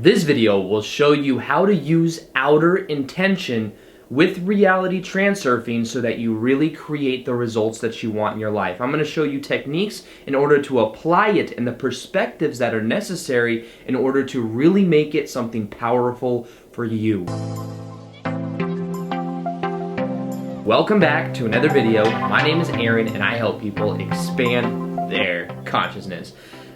This video will show you how to use outer intention with reality transurfing so that you really create the results that you want in your life. I'm going to show you techniques in order to apply it and the perspectives that are necessary in order to really make it something powerful for you. Welcome back to another video. My name is Aaron and I help people expand their consciousness.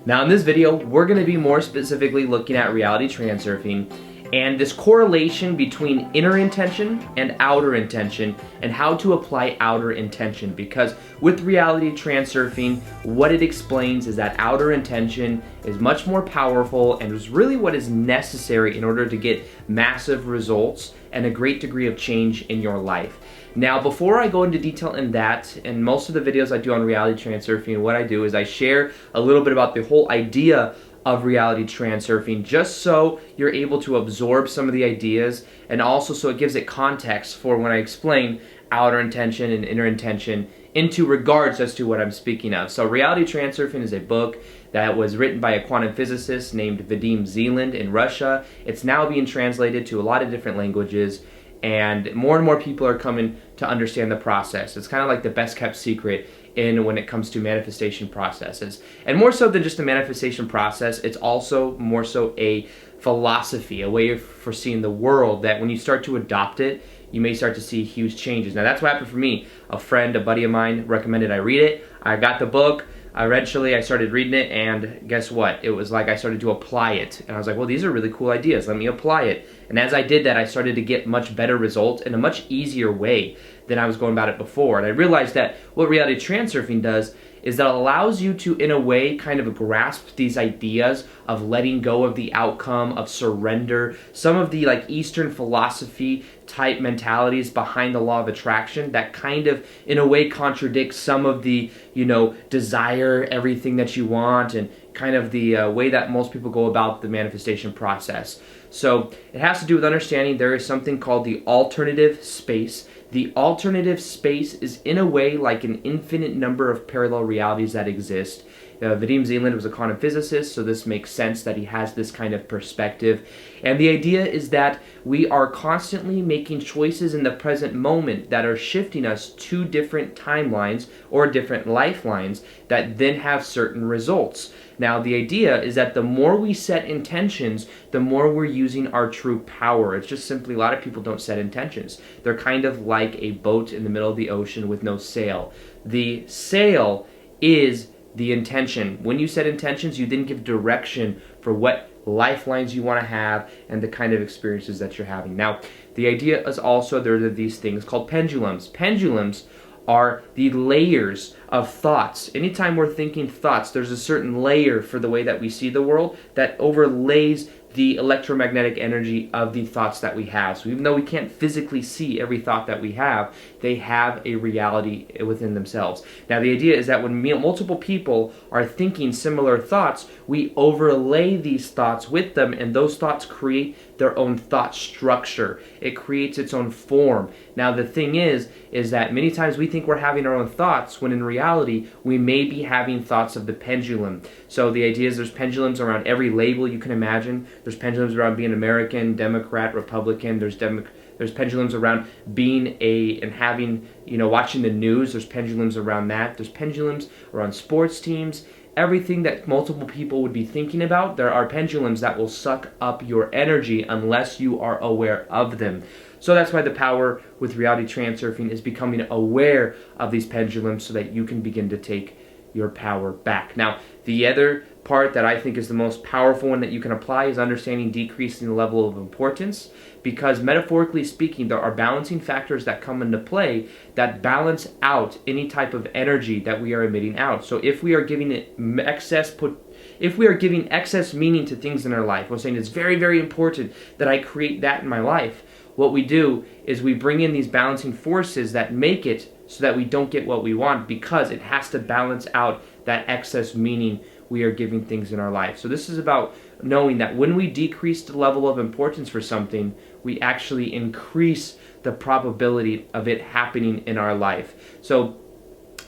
Now in this video, we're going to be more specifically looking at reality transurfing and this correlation between inner intention and outer intention and how to apply outer intention, because with reality transurfing, what it explains is that outer intention is much more powerful and is really what is necessary in order to get massive results and a great degree of change in your life. Now, before I go into detail in that, and most of the videos I do on reality transurfing, what I do is I share a little bit about the whole idea of reality transurfing, just so you're able to absorb some of the ideas, and also so it gives it context for when I explain outer intention and inner intention into regards as to what I'm speaking of. So Reality Transurfing is a book that was written by a quantum physicist named Vadim Zeland in Russia. It's now being translated to a lot of different languages, and more people are coming to understand the process. It's kind of like the best kept secret when it comes to manifestation processes. And more so than just a manifestation process, it's also more so a philosophy, a way of foreseeing the world that when you start to adopt it, you may start to see huge changes. Now that's what happened for me. A friend, a buddy of mine recommended I read it. I got the book. Eventually I started reading it, and guess what? It was like I started to apply it. And I was like, well, these are really cool ideas. Let me apply it. And as I did that, I started to get much better results in a much easier way than I was going about it before. And I realized that what reality transurfing does is that it allows you to, in a way, kind of grasp these ideas of letting go of the outcome, of surrender, some of the like Eastern philosophy type mentalities behind the law of attraction that kind of, in a way, contradicts some of the, desire everything that you want, and kind of the way that most people go about the manifestation process. So it has to do with understanding there is something called the alternative space. The alternative space is in a way like an infinite number of parallel realities that exist. Vadim Zeland was a quantum physicist, so this makes sense that he has this kind of perspective. And the idea is that we are constantly making choices in the present moment that are shifting us to different timelines or different lifelines that then have certain results. Now, the idea is that the more we set intentions, the more we're using our true power. It's just simply a lot of people don't set intentions. They're kind of like a boat in the middle of the ocean with no sail. The sail is the intention. When you set intentions, you then give direction for what lifelines you want to have and the kind of experiences that you're having. Now, the idea is also there are these things called pendulums. Pendulums are the layers of thoughts. Anytime we're thinking thoughts, there's a certain layer for the way that we see the world that overlays the electromagnetic energy of the thoughts that we have. So even though we can't physically see every thought that we have, they have a reality within themselves. Now the idea is that when multiple people are thinking similar thoughts, we overlay these thoughts with them, and those thoughts create their own thought structure. It creates its own form. Now the thing is that many times we think we're having our own thoughts when in reality we may be having thoughts of the pendulum. So the idea is there's pendulums around every label you can imagine. There's pendulums around being American, Democrat, Republican. There's pendulums around being having, watching the news. There's pendulums around that. There's pendulums around sports teams. Everything that multiple people would be thinking about, there are pendulums that will suck up your energy unless you are aware of them. So that's why the power with reality transurfing is becoming aware of these pendulums so that you can begin to take your power back. Now, the other part that I think is the most powerful one that you can apply is understanding decreasing the level of importance, because metaphorically speaking, there are balancing factors that come into play that balance out any type of energy that we are emitting out. So if we are giving excess meaning to things in our life, we're saying it's very, very important that I create that in my life. What we do is we bring in these balancing forces that make it so that we don't get what we want, because it has to balance out that excess meaning we are giving things in our life. So this is about knowing that when we decrease the level of importance for something, we actually increase the probability of it happening in our life. So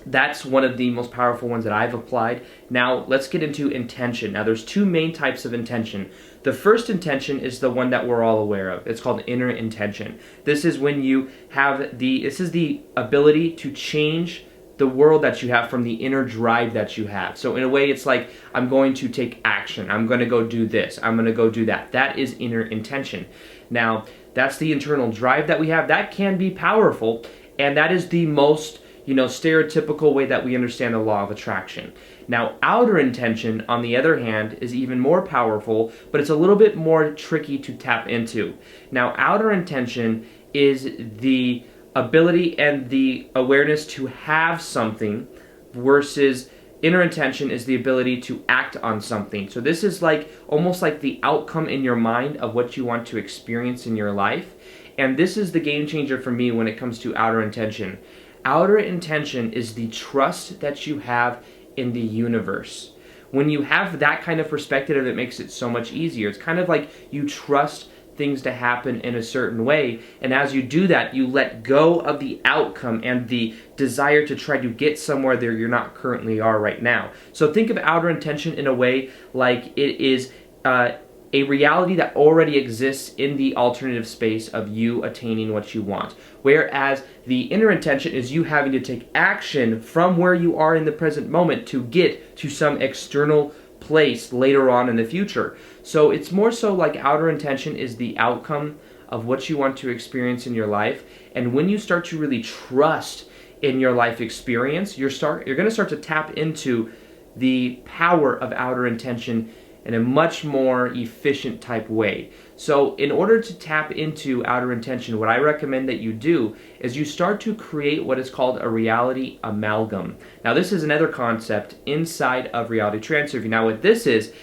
That's one of the most powerful ones that I've applied. Now, let's get into intention. Now, there's two main types of intention. The first intention is the one that we're all aware of. It's called inner intention. This is when you have this is the ability to change the world that you have from the inner drive that you have. So in a way, it's like, I'm going to take action. I'm going to go do this. I'm going to go do that. That is inner intention. Now, that's the internal drive that we have. That can be powerful, and that is the most stereotypical way that we understand the law of attraction. Now, outer intention, on the other hand, is even more powerful, but it's a little bit more tricky to tap into. Now, outer intention is the ability and the awareness to have something, versus inner intention is the ability to act on something. So this is like almost like the outcome in your mind of what you want to experience in your life. And this is the game changer for me when it comes to outer intention. Outer intention is the trust that you have in the universe. When you have that kind of perspective, it makes it so much easier. It's kind of like you trust things to happen in a certain way, and as you do that, you let go of the outcome and the desire to try to get somewhere there you're not currently are right now. So think of outer intention in a way like it is a reality that already exists in the alternative space of you attaining what you want. Whereas the inner intention is you having to take action from where you are in the present moment to get to some external place later on in the future. So it's more so like outer intention is the outcome of what you want to experience in your life. And when you start to really trust in your life experience, you're going to start to tap into the power of outer intention in a much more efficient type way. So in order to tap into outer intention, what I recommend that you do is you start to create what is called a reality amalgam. Now this is another concept inside of reality transurfing. Now what this is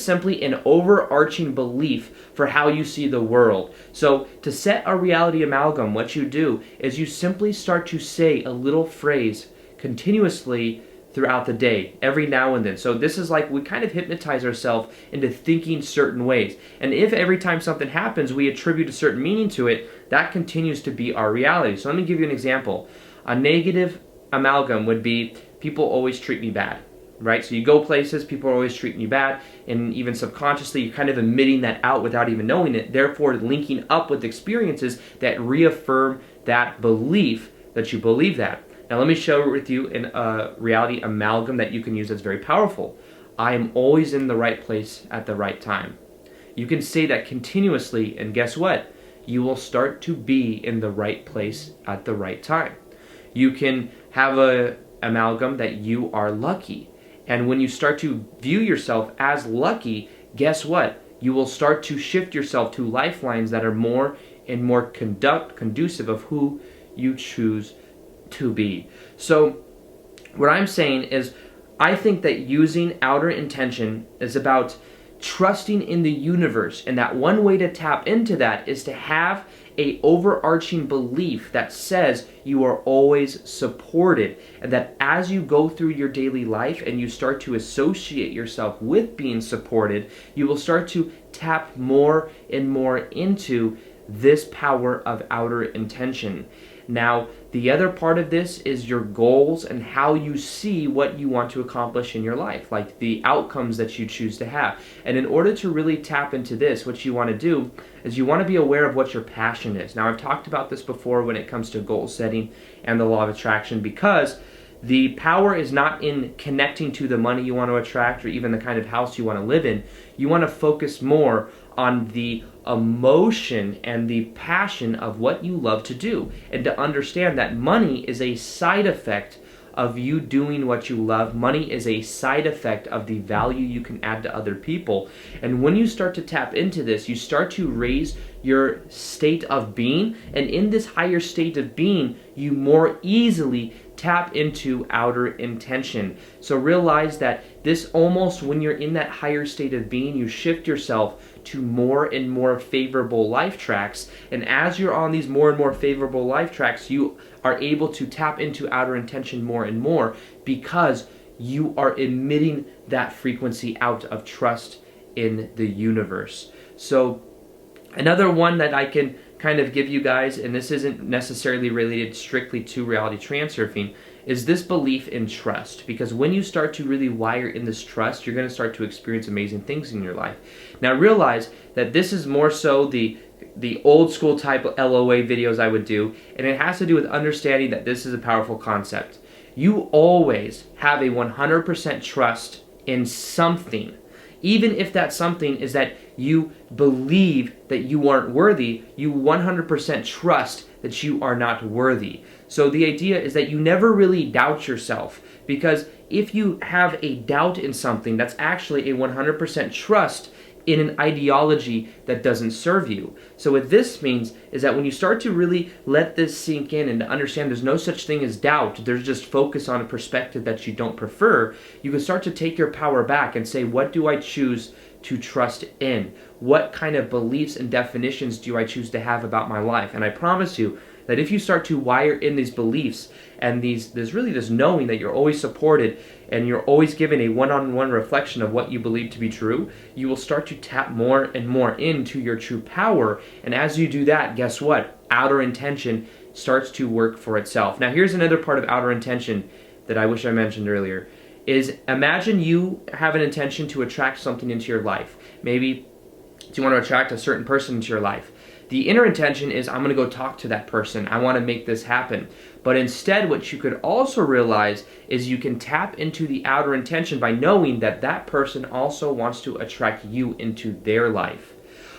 simply an overarching belief for how you see the world. So to set a reality amalgam, what you do is you simply start to say a little phrase continuously throughout the day, every now and then. So this is like we kind of hypnotize ourselves into thinking certain ways. And if every time something happens, we attribute a certain meaning to it, that continues to be our reality. So let me give you an example. A negative amalgam would be, people always treat me bad, right? So you go places, people are always treating you bad, and even subconsciously, you're kind of emitting that out without even knowing it, therefore linking up with experiences that reaffirm that belief that you believe that. Now let me share with you a reality amalgam that you can use that's very powerful. I am always in the right place at the right time. You can say that continuously, and guess what? You will start to be in the right place at the right time. You can have a amalgam that you are lucky. And when you start to view yourself as lucky, guess what? You will start to shift yourself to lifelines that are more and more conducive of who you choose to be. So what I'm saying is, I think that using outer intention is about trusting in the universe, and that one way to tap into that is to have a overarching belief that says you are always supported, and that as you go through your daily life and you start to associate yourself with being supported, you will start to tap more and more into this power of outer intention. Now, the other part of this is your goals and how you see what you want to accomplish in your life, like the outcomes that you choose to have. And in order to really tap into this, what you want to do is you want to be aware of what your passion is. Now, I've talked about this before when it comes to goal setting and the law of attraction, because the power is not in connecting to the money you want to attract or even the kind of house you want to live in. You want to focus more on the emotion and the passion of what you love to do, and to understand that money is a side effect of you doing what you love. Money is a side effect of the value you can add to other people. And when you start to tap into this, you start to raise your state of being, and in this higher state of being, you more easily tap into outer intention. So realize that this almost, when you're in that higher state of being, you shift yourself to more and more favorable life tracks. And as you're on these more and more favorable life tracks, you are able to tap into outer intention more and more, because you are emitting that frequency out of trust in the universe. So another one that I can kind of give you guys, and this isn't necessarily related strictly to reality transurfing, is this belief in trust. Because when you start to really wire in this trust, you're going to start to experience amazing things in your life. Now realize that this is more so the old school type of LOA videos I would do, and it has to do with understanding that this is a powerful concept. You always have a 100% trust in something. Even if that something is that you believe that you aren't worthy, you 100% trust that you are not worthy. So the idea is that you never really doubt yourself, because if you have a doubt in something, that's actually a 100% trust in an ideology that doesn't serve you. So what this means is that when you start to really let this sink in and to understand there's no such thing as doubt, there's just focus on a perspective that you don't prefer, you can start to take your power back and say, what do I choose to trust in? What kind of beliefs and definitions do I choose to have about my life? And I promise you that if you start to wire in these beliefs and there's really this knowing that you're always supported and you're always given a one-on-one reflection of what you believe to be true, you will start to tap more and more into your true power. And as you do that, guess what? Outer intention starts to work for itself. Now here's another part of outer intention that I wish I mentioned earlier, is imagine you have an intention to attract something into your life. Maybe you want to attract a certain person into your life. The inner intention is, I'm going to go talk to that person. I want to make this happen. But instead, what you could also realize is you can tap into the outer intention by knowing that that person also wants to attract you into their life.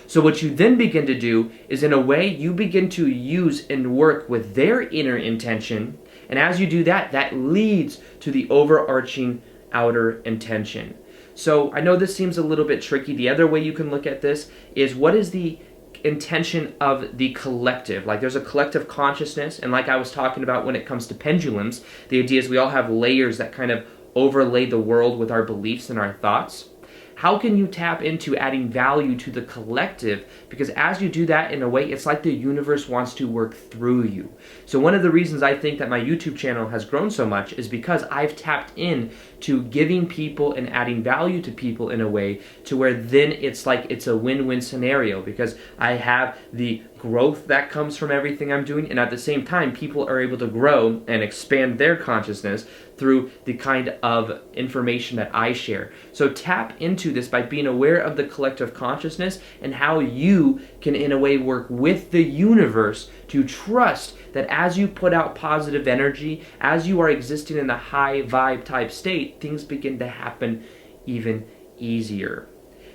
So what you then begin to do is, in a way, you begin to use and work with their inner intention. And as you do that, that leads to the overarching outer intention. So I know this seems a little bit tricky. The other way you can look at this is, what is the intention of the collective? Like, there's a collective consciousness, and like I was talking about when it comes to pendulums, the idea is we all have layers that kind of overlay the world with our beliefs and our thoughts. How can you tap into adding value to the collective? Because as you do that, in a way, it's like the universe wants to work through you. So one of the reasons I think that my YouTube channel has grown so much is because I've tapped in to giving people and adding value to people in a way to where then it's like it's a win-win scenario, because I have the growth that comes from everything I'm doing, and at the same time people are able to grow and expand their consciousness through the kind of information that I share. So tap into this by being aware of the collective consciousness and how you can in a way work with the universe to trust that as you put out positive energy, as you are existing in a high vibe type state, things begin to happen even easier.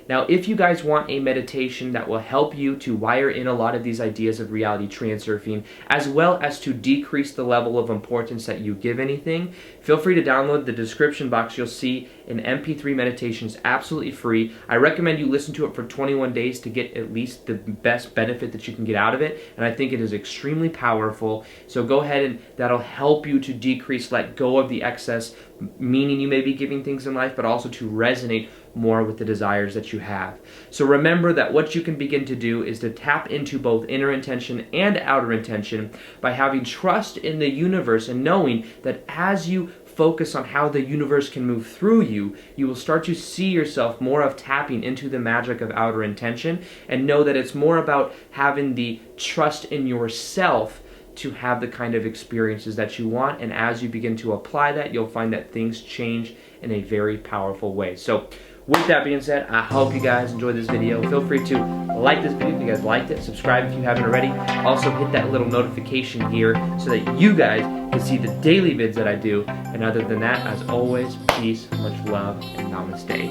Now, if you guys want a meditation that will help you to wire in a lot of these ideas of reality transurfing, as well as to decrease the level of importance that you give anything, feel free to download the description box. You'll see an MP3 meditation. It's absolutely free. I recommend you listen to it for 21 days to get at least the best benefit that you can get out of it, and I think it is extremely powerful. So go ahead, and that'll help you to decrease, let go of the excess meaning you may be giving things in life, but also to resonate more with the desires that you have. So remember that what you can begin to do is to tap into both inner intention and outer intention by having trust in the universe and knowing that as you focus on how the universe can move through you, you will start to see yourself more of tapping into the magic of outer intention, and know that it's more about having the trust in yourself to have the kind of experiences that you want. And as you begin to apply that, you'll find that things change in a very powerful way. So with that being said, I hope you guys enjoyed this video. Feel free to like this video if you guys liked it. Subscribe if you haven't already. Also hit that little notification gear so that you guys can see the daily vids that I do. And other than that, as always, peace, much love, and namaste.